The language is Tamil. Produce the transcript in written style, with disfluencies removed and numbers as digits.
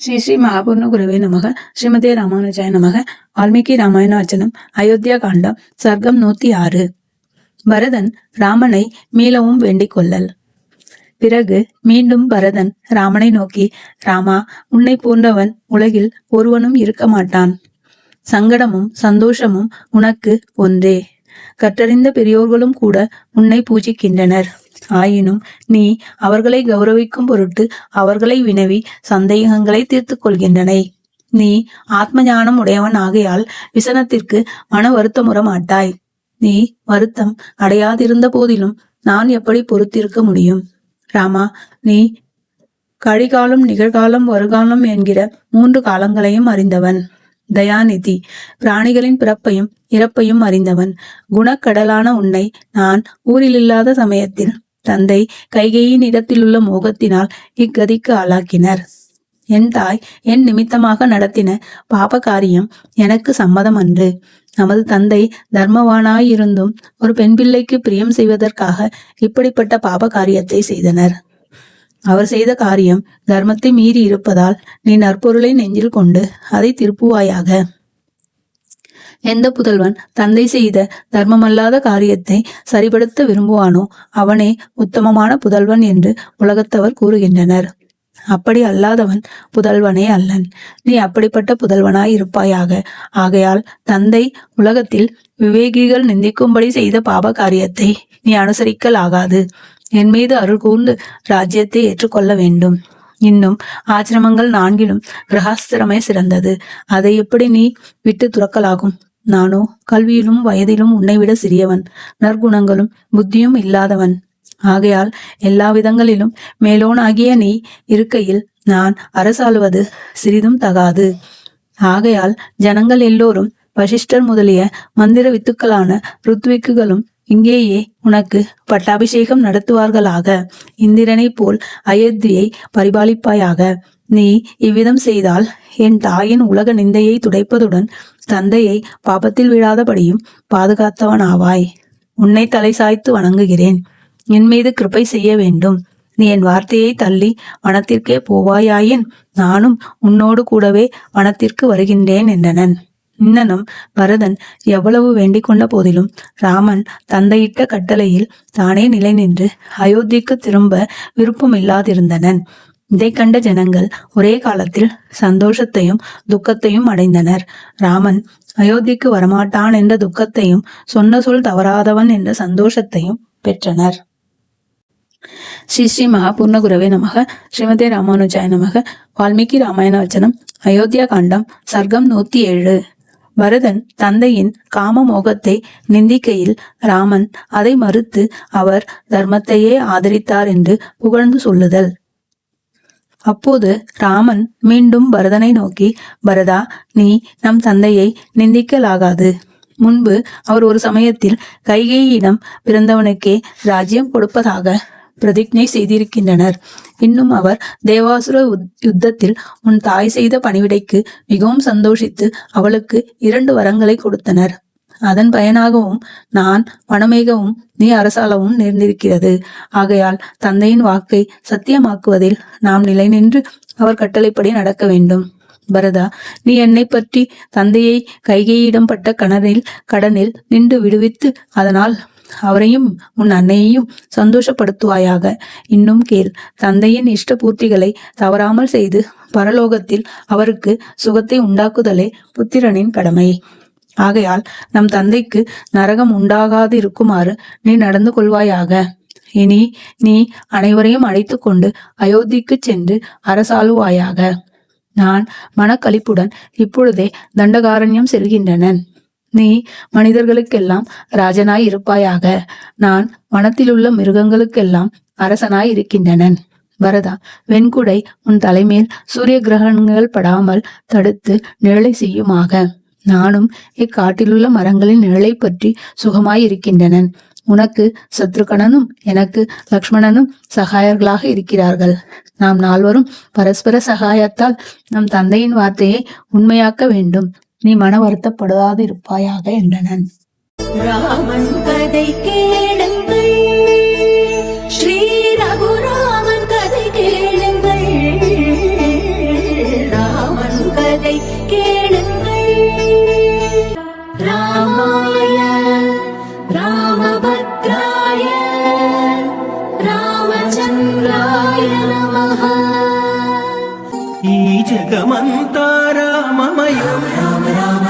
ஸ்ரீ ஸ்ரீ மகாபூர்ண குருவே நமக. ஸ்ரீமதே ராமானுஜாய நமக. வால்மீகி ராமாயண வச்சனம். அயோத்தியா காண்டம். சர்க்கம் 106. பரதன் ராமனை மீளவும் வேண்டிக் கொள்ளல். பிறகு மீண்டும் பரதன் ராமனை நோக்கி, ராமா, உன்னை போன்றவன் உலகில் ஒருவனும் இருக்க மாட்டான். சங்கடமும் சந்தோஷமும் உனக்கு ஒன்றே. கற்றறிந்த பெரியோர்களும் கூட உன்னை பூஜிக்கின்றனர். ஆயினும் நீ அவர்களை கௌரவிக்கும் பொருட்டு அவர்களை வினவி சந்தேகங்களை தீர்த்து கொள்கின்றனை. நீ ஆத்ம ஞானம் உடையவன் ஆகையால் விசனத்திற்கு மன வருத்தமுற மாட்டாய். நீ வருத்தம் அடையாதிருந்த போதிலும் நான் எப்படி பொறுத்திருக்க முடியும்? ராமா, நீ கழிகாலம், நிகழ்காலம், வருகாலம் என்கிற 3 காலங்களையும் அறிந்தவன். தயாநிதி, பிராணிகளின் பிறப்பையும் இறப்பையும் அறிந்தவன். குணக்கடலான உன்னை நான் ஊரிலில்லாத சமயத்தில் தந்தை கைகேயின் இடத்திலுள்ள மோகத்தினால் இக்கதிக்கு ஆளாக்கினர். என் தாய் என் நிமித்தமாக நடத்தின பாப காரியம் எனக்கு சம்மதம் அன்று. நமது தந்தை தர்மவானாயிருந்தும் ஒரு பெண் பிள்ளைக்கு பிரியம் செய்வதற்காக இப்படிப்பட்ட பாப காரியத்தை செய்தனர். அவர் செய்த காரியம் தர்மத்தை மீறி இருப்பதால் நீ நற்பொருளை நெஞ்சில் கொண்டு அதை திருப்புவாயாக. எந்த புதல்வன் தந்தை செய்த தர்மமல்லாத காரியத்தை சரிபடுத்த விரும்புவானோ அவனே உத்தமமான புதல்வன் என்று உலகத்தவர் கூறுகின்றனர். அப்படி அல்லாதவன் புதல்வனே அல்லன். நீ அப்படிப்பட்ட புதல்வனாய் இருப்பாயாக. ஆகையால் தந்தை உலகத்தில் விவேகிகள் நிந்திக்கும்படி செய்த பாப காரியத்தை நீ அனுசரிக்கல் ஆகாது. என் மீது அருள் கூர்ந்து ராஜ்யத்தை ஏற்றுக்கொள்ள வேண்டும். இன்னும் ஆசிரமங்கள் 4லும் கிரகாஸ்திரமே சிறந்தது. அதை எப்படி நீ விட்டு துறக்கலாகும்? நானோ கல்வியிலும் வயதிலும் உன்னை விட சிறியவன், நற்குணங்களும் புத்தியும் இல்லாதவன். ஆகையால் எல்லா விதங்களிலும் மேலோனாகிய நீ இருக்கையில் நான் அரசாளுவது சிறிதும் தகாது. ஆகையால் ஜனங்கள் எல்லோரும் வசிஷ்டர் முதலிய மந்திர வித்துக்களான ருத்விக்குகளும் இங்கேயே உனக்கு பட்டாபிஷேகம் நடத்துவார்களாக. இந்திரனை போல் அயோத்தியை பரிபாலிப்பாயாக. நீ இவ்விதம் செய்தால் என் தாயின் உலக நிந்தையை துடைப்பதுடன் தந்தையை பாபத்தில் விழாதபடியும் பாதுகாத்தவனாவாய். உன்னை தலை சாய்த்து வணங்குகிறேன். என் மீது கிருபை செய்ய வேண்டும். நீ என் வார்த்தையை தள்ளி வனத்திற்கே போவாயாயின் நானும் உன்னோடு கூடவே வனத்திற்கு வருகின்றேன் என்றனன். இன்னனும் பரதன் எவ்வளவு வேண்டிக் கொண்ட போதிலும் ராமன் தந்தையிட்ட கட்டளையில் தானே நிலை நின்று அயோத்திக்கு திரும்ப விருப்பமில்லாதிருந்தனன். இதை கண்ட ஜனங்கள் ஒரே காலத்தில் சந்தோஷத்தையும் துக்கத்தையும் அடைந்தனர். ராமன் அயோத்திக்கு வரமாட்டான் என்ற துக்கத்தையும் சொன்ன சொல் தவறாதவன் என்ற சந்தோஷத்தையும் பெற்றனர். ஸ்ரீ ஸ்ரீ மகாபூர்ண குரவே நமக. ஸ்ரீமதே ராமானுஜாய நமக. வால்மீகி ராமாயண வச்சனம். அயோத்தியா காண்டம். சர்க்கம் 107. பரதன் தந்தையின் காம மோகத்தை நிந்திக்கையில் ராமன் அதை மறுத்து அவர் தர்மத்தையே ஆதரித்தார் என்று புகழ்ந்து சொல்லுதல். அப்போது ராமன் மீண்டும் பரதனை நோக்கி, பரதா, நீ நம் தந்தையை நிந்திக்கலாகாது. முன்பு அவர் ஒரு சமயத்தில் கைகேயிடம் பிறந்தவனுக்கே ராஜ்யம் கொடுப்பதாக பிரதிஜை செய்திருக்கின்றனர். இன்னும் அவர் தேவாசுர யுத்தத்தில் உன் தாய் செய்த பணிவிடைக்கு மிகவும் சந்தோஷித்து அவளுக்கு 2 வரங்களை கொடுத்தனர். அதன் பயனாகவும் நான் வனமேகவும் நீ அரசாளவும் நேர்ந்திருக்கிறது. ஆகையால் தந்தையின் வாக்கை சத்தியமாக்குவதில் நாம் நிலை நின்று அவர் கட்டளைப்படி நடக்க வேண்டும். பரதா, நீ என்னை பற்றி தந்தையை கைகேயிடம் பட்ட கடனில் நின்று விடுவித்து அதனால் அவரையும் உன் அன்னையையும் சந்தோஷப்படுத்துவாயாக. இன்னும் கேள், தந்தையின் இஷ்ட பூர்த்திகளை தவறாமல் செய்து பரலோகத்தில் அவருக்கு சுகத்தை உண்டாக்குதலே புத்திரனின் கடமை. ஆகையால் நம் தந்தைக்கு நரகம் உண்டாகாது இருக்குமாறு நீ நடந்து கொள்வாயாக. இனி நீ அனைவரையும் அழைத்து கொண்டு அயோத்திக்கு சென்று அரசாளுவாயாக. நான் மனக்களிப்புடன் இப்பொழுதே தண்டகாரண்யம் செல்கின்றனன். நீ மனிதர்களுக்கெல்லாம் ராஜனாய் இருப்பாயாக. நான் வனத்திலுள்ள மிருகங்களுக்கெல்லாம் அரசனாய் இருக்கின்றனன். பரதா, வெண்குடை உன் தலைமேல் சூரிய கிரகணங்கள் படாமல் தடுத்து நிழலை செய்யுமாக. நானும் இக்காட்டிலுள்ள மரங்களின் நிழலை பற்றி சுகமாய் இருக்கின்றனன். உனக்கு சத்ருகணனும் எனக்கு லக்ஷ்மணனும் சகாயர்களாக இருக்கிறார்கள். நாம் 4வரும் பரஸ்பர சகாயத்தால் நம் தந்தையின் வார்த்தையை உண்மையாக்க வேண்டும். நீ மன வருத்தப்படாது இருப்பாயாக என்றனன். ராமன் கதை கேளுங்கள், ஸ்ரீ ரகுராமன் கதை கேளுங்கள். జగమంతా రామమయం.